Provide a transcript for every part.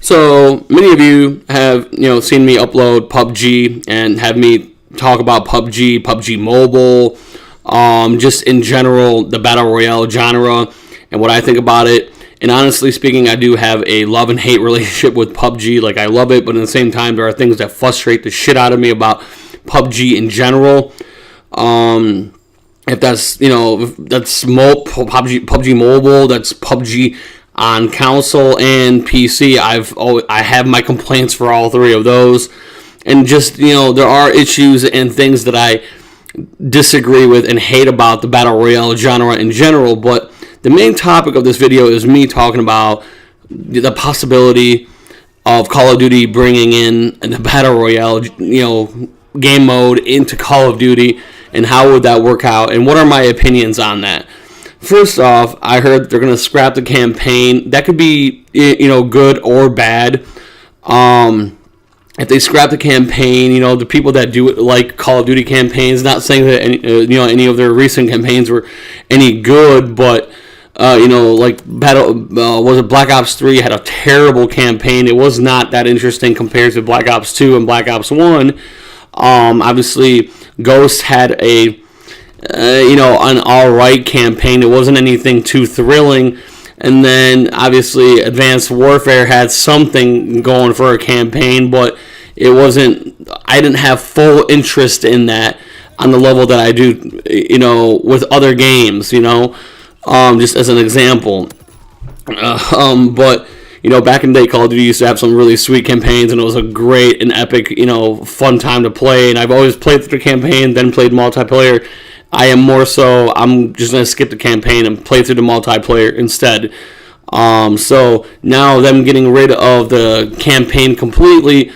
So many of you have seen me upload PUBG and have me talk about PUBG Mobile, just in general the battle royale genre and what I think about it. And honestly speaking, I do have a love and hate relationship with PUBG. Like, I love it, but at the same time, there are things that frustrate the shit out of me about PUBG in general. If that's that's PUBG Mobile, that's PUBG on console and PC. I have my complaints for all three of those, and just there are issues and things that I disagree with and hate about the battle royale genre in general. But the main topic of this video is me talking about the possibility of Call of Duty bringing in the battle royale game mode into Call of Duty, and how would that work out, and what are my opinions on that. First off, I heard they're going to scrap the campaign. That could be good or bad. If they scrap the campaign, the people that do it like Call of Duty campaigns, not saying that any of their recent campaigns were any good, but like was it Black Ops 3 had a terrible campaign. It was not that interesting compared to Black Ops 2 and Black Ops 1. Obviously, Ghost had an alright campaign. It wasn't anything too thrilling. And then, obviously, Advanced Warfare had something going for a campaign, but it wasn't, I didn't have full interest in that on the level that I do, with other games, just as an example. But, back in the day, Call of Duty used to have some really sweet campaigns, and it was a great and epic, fun time to play. And I've always played through the campaign, then played multiplayer. I'm just going to skip the campaign and play through the multiplayer instead. So now them getting rid of the campaign completely,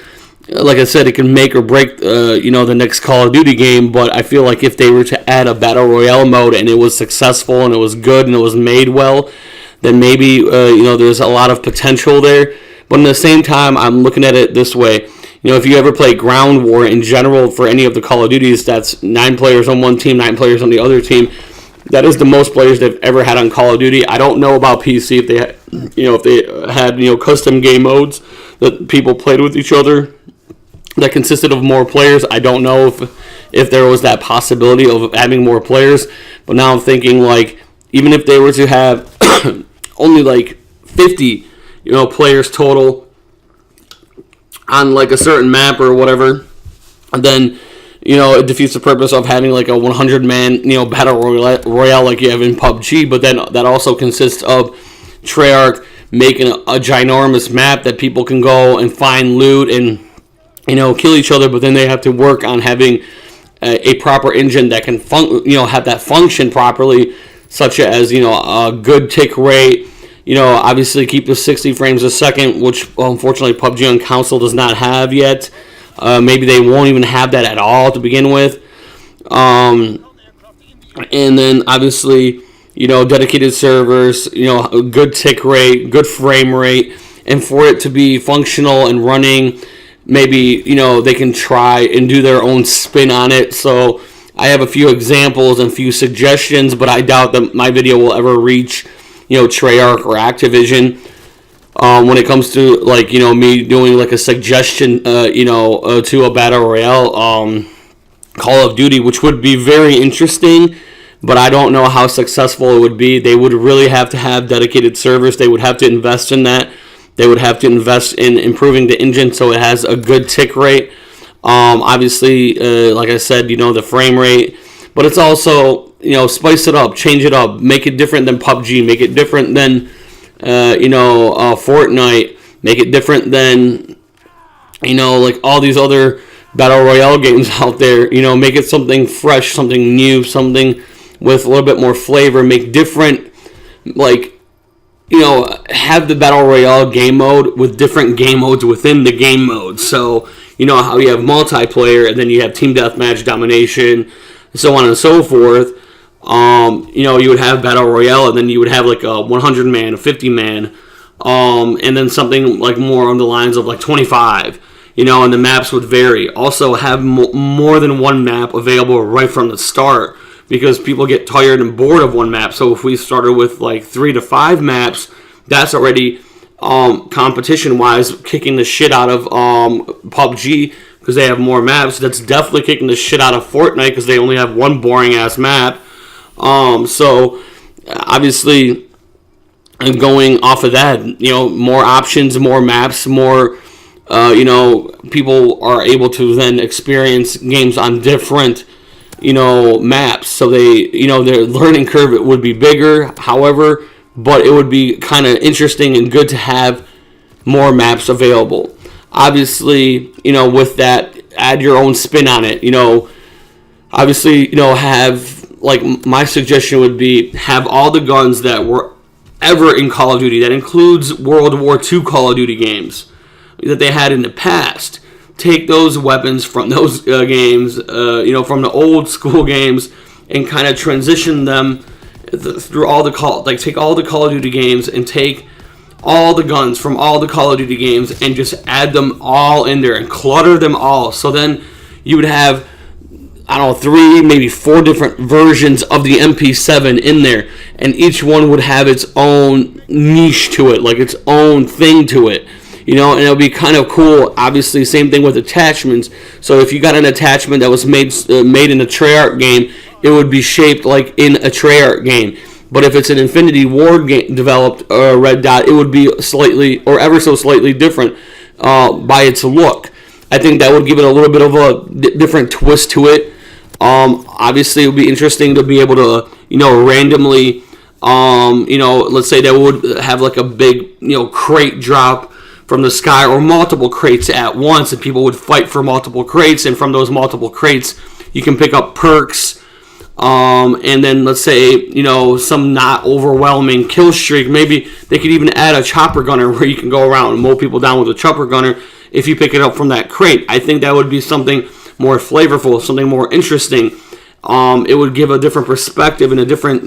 like I said, it can make or break, the next Call of Duty game. But I feel like if they were to add a Battle Royale mode and it was successful and it was good and it was made well, then maybe, there's a lot of potential there. But at the same time, I'm looking at it this way. If you ever play Ground War in general for any of the Call of Duties, that's 9 players on one team, 9 players on the other team. That is the most players they've ever had on Call of Duty. I don't know about PC if they had custom game modes that people played with each other that consisted of more players. I don't know if there was that possibility of having more players. But now I'm thinking, like, even if they were to have only like 50 players total on like a certain map or whatever, and then it defeats the purpose of having like a 100-man battle royale like you have in PUBG. But then that also consists of Treyarch making a ginormous map that people can go and find loot and kill each other, but then they have to work on having a proper engine that can have that function properly, such as a good tick rate. Obviously keep the 60 frames a second, which unfortunately PUBG on console does not have yet. Maybe they won't even have that at all to begin with. And then obviously, dedicated servers, a good tick rate, good frame rate, and for it to be functional and running, maybe, they can try and do their own spin on it. So I have a few examples and a few suggestions, but I doubt that my video will ever reach Treyarch or Activision when it comes to like me doing like a suggestion to a battle royale Call of Duty, which would be very interesting, but I don't know how successful it would be. They would really have to have dedicated servers. They would have to invest in that. They would have to invest in improving the engine so it has a good tick rate. Obviously, like I said, the frame rate, but it's also spice it up, change it up, make it different than PUBG, make it different than, Fortnite, make it different than, like all these other Battle Royale games out there, make it something fresh, something new, something with a little bit more flavor, make different, like, have the Battle Royale game mode with different game modes within the game mode. So, how you have multiplayer, and then you have team deathmatch, domination, so on and so forth. You would have Battle Royale, and then you would have like a 100-man, a 50-man, and then something like more on the lines of like 25, and the maps would vary. Also have more than one map available right from the start, because people get tired and bored of one map. So if we started with like 3 to 5 maps, that's already competition-wise, kicking the shit out of PUBG because they have more maps. That's definitely kicking the shit out of Fortnite because they only have one boring-ass map. So, obviously, and going off of that, more options, more maps, more, people are able to then experience games on different, maps. So their learning curve would be bigger, however, but it would be kind of interesting and good to have more maps available. Obviously, with that, add your own spin on it. Obviously, have, like, my suggestion would be have all the guns that were ever in Call of Duty. That includes World War II Call of Duty games that they had in the past. Take those weapons from those games, from the old school games, and kind of transition them through all the take all the Call of Duty games and take all the guns from all the Call of Duty games and just add them all in there and clutter them all. So then you would have, 3, maybe 4 different versions of the MP7 in there, and each one would have its own niche to it, like its own thing to it. And it would be kind of cool. Obviously, same thing with attachments. So if you got an attachment that was made in a Treyarch game, it would be shaped like in a Treyarch game. But if it's an Infinity Ward game developed Red Dot, it would be slightly or ever so slightly different by its look. I think that would give it a little bit of a different twist to it. Obviously, it would be interesting to be able to, randomly, let's say they would have like a big, crate drop from the sky or multiple crates at once, and people would fight for multiple crates, and from those multiple crates, you can pick up perks, and then let's say, some not overwhelming kill streak. Maybe they could even add a chopper gunner where you can go around and mow people down with a chopper gunner if you pick it up from that crate. I think that would be something more flavorful, something more interesting. It would give a different perspective and a different,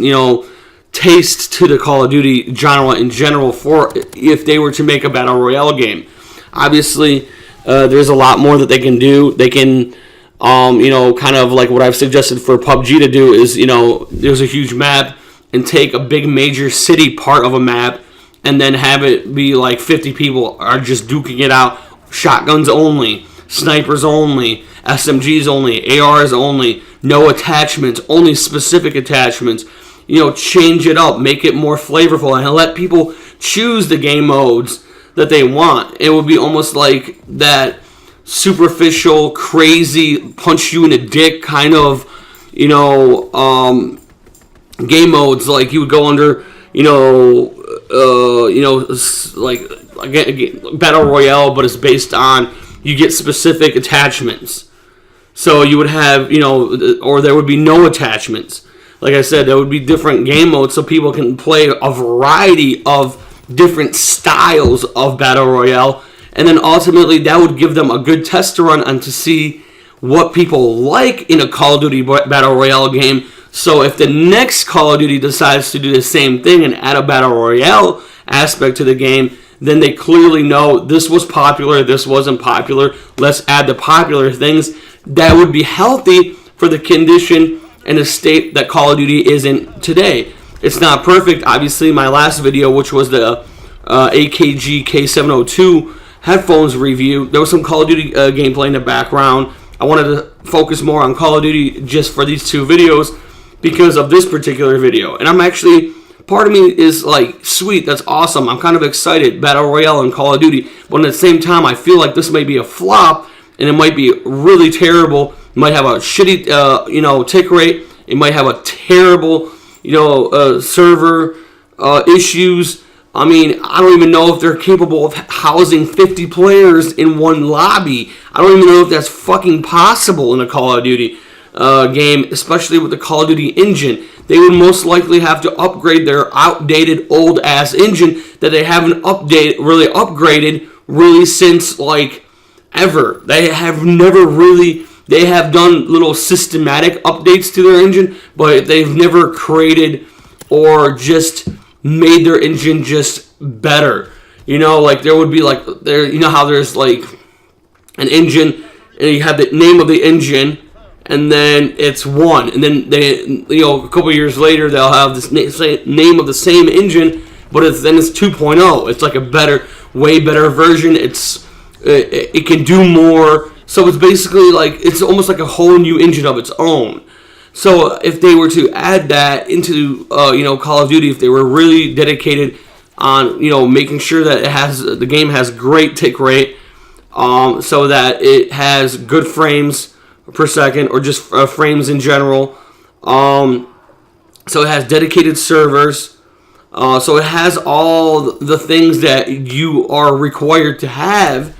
taste to the Call of Duty genre in general for if they were to make a Battle Royale game. Obviously, there's a lot more that they can do. They can, kind of like what I've suggested for PUBG to do is, there's a huge map and take a big major city part of a map and then have it be like 50 people are just duking it out. Shotguns only, snipers only, SMGs only, ARs only, no attachments, only specific attachments. Change it up, make it more flavorful, and let people choose the game modes that they want. It would be almost like that superficial, crazy, punch you in the dick kind of, game modes. Like you would go under, like Battle Royale, but it's based on you get specific attachments. So you would have, or there would be no attachments. Like I said, there would be different game modes so people can play a variety of different styles of Battle Royale. And then ultimately that would give them a good test to run and to see what people like in a Call of Duty Battle Royale game. So if the next Call of Duty decides to do the same thing and add a Battle Royale aspect to the game, then they clearly know this was popular, this wasn't popular. Let's add the popular things that would be healthy for the condition and the state that Call of Duty is in today. It's not perfect. Obviously, my last video, which was the AKG K702 headphones review, there was some Call of Duty gameplay in the background. I wanted to focus more on Call of Duty just for these 2 videos because of this particular video. And I'm actually, part of me is like, sweet, that's awesome. I'm kind of excited, Battle Royale and Call of Duty. But at the same time, I feel like this may be a flop and it might be really terrible. It might have a shitty, tick rate. It might have a terrible, server issues. I mean, I don't even know if they're capable of housing 50 players in one lobby. I don't even know if that's fucking possible in a Call of Duty game, especially with the Call of Duty engine. They would most likely have to upgrade their outdated, old-ass engine that they haven't upgraded since, like, ever. They have never really... They have done little systematic updates to their engine, but they've never created or just made their engine just better. Like there would be like there. How there's like an engine, and you have the name of the engine, and then it's one, and then they, a couple years later, they'll have this name of the same engine, but then it's 2.0. It's like a better, way better version. It can do more. So it's basically like, it's almost like a whole new engine of its own. So if they were to add that into Call of Duty, if they were really dedicated on making sure that the game has great tick rate, so that it has good frames per second, or just frames in general. So it has dedicated servers. So it has all the things that you are required to have.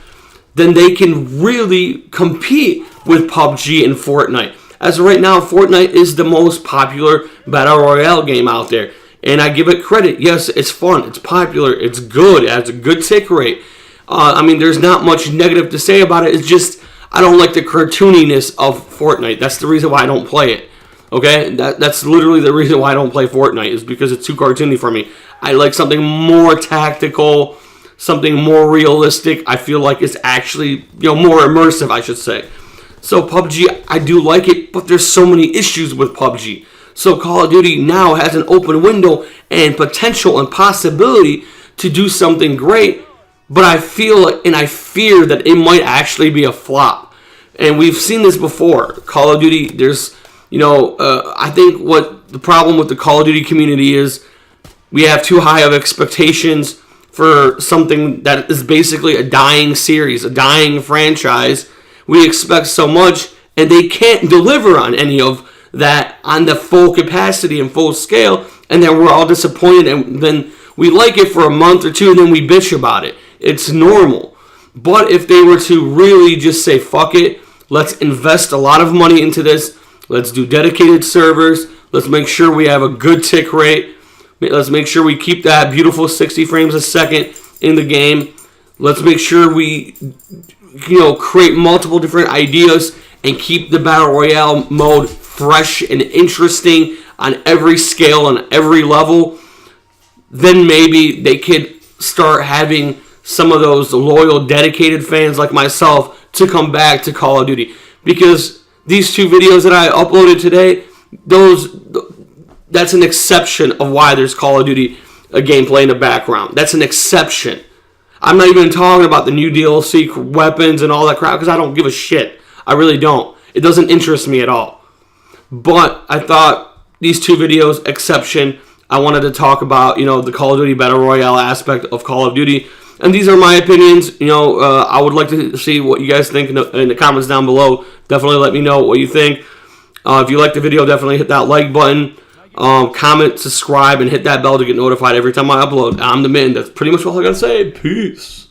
Then they can really compete with PUBG and Fortnite. As of right now, Fortnite is the most popular Battle Royale game out there. And I give it credit. Yes, it's fun. It's popular. It's good. It has a good tick rate. There's not much negative to say about it. It's just, I don't like the cartooniness of Fortnite. That's the reason why I don't play it. Okay? That's literally the reason why I don't play Fortnite, is because it's too cartoony for me. I like something more tactical, something more realistic. I feel like it's actually, more immersive, I should say. So PUBG, I do like it, but there's so many issues with PUBG. So Call of Duty now has an open window and potential and possibility to do something great, but I feel and I fear that it might actually be a flop. And we've seen this before. Call of Duty, there's, I think what the problem with the Call of Duty community is, we have too high of expectations for something that is basically a dying series, a dying franchise. We expect so much, and they can't deliver on any of that on the full capacity and full scale, and then we're all disappointed, and then we like it for a month or two, and then we bitch about it. It's normal. But if they were to really just say, fuck it, let's invest a lot of money into this, let's do dedicated servers, let's make sure we have a good tick rate, let's make sure we keep that beautiful 60 frames a second in the game, let's make sure we create multiple different ideas and keep the Battle Royale mode fresh and interesting on every scale, on every level, then maybe they could start having some of those loyal, dedicated fans like myself to come back to Call of Duty. Because these two videos that I uploaded today, that's an exception of why there's Call of Duty gameplay in the background. That's an exception. I'm not even talking about the new DLC weapons and all that crap, because I don't give a shit. I really don't. It doesn't interest me at all. But I thought these two videos, exception, I wanted to talk about, the Call of Duty Battle Royale aspect of Call of Duty. And these are my opinions. I would like to see what you guys think in the comments down below. Definitely let me know what you think. If you like the video, definitely hit that like button. Comment, subscribe, and hit that bell to get notified every time I upload. I'm the man. That's pretty much all I gotta say. Peace.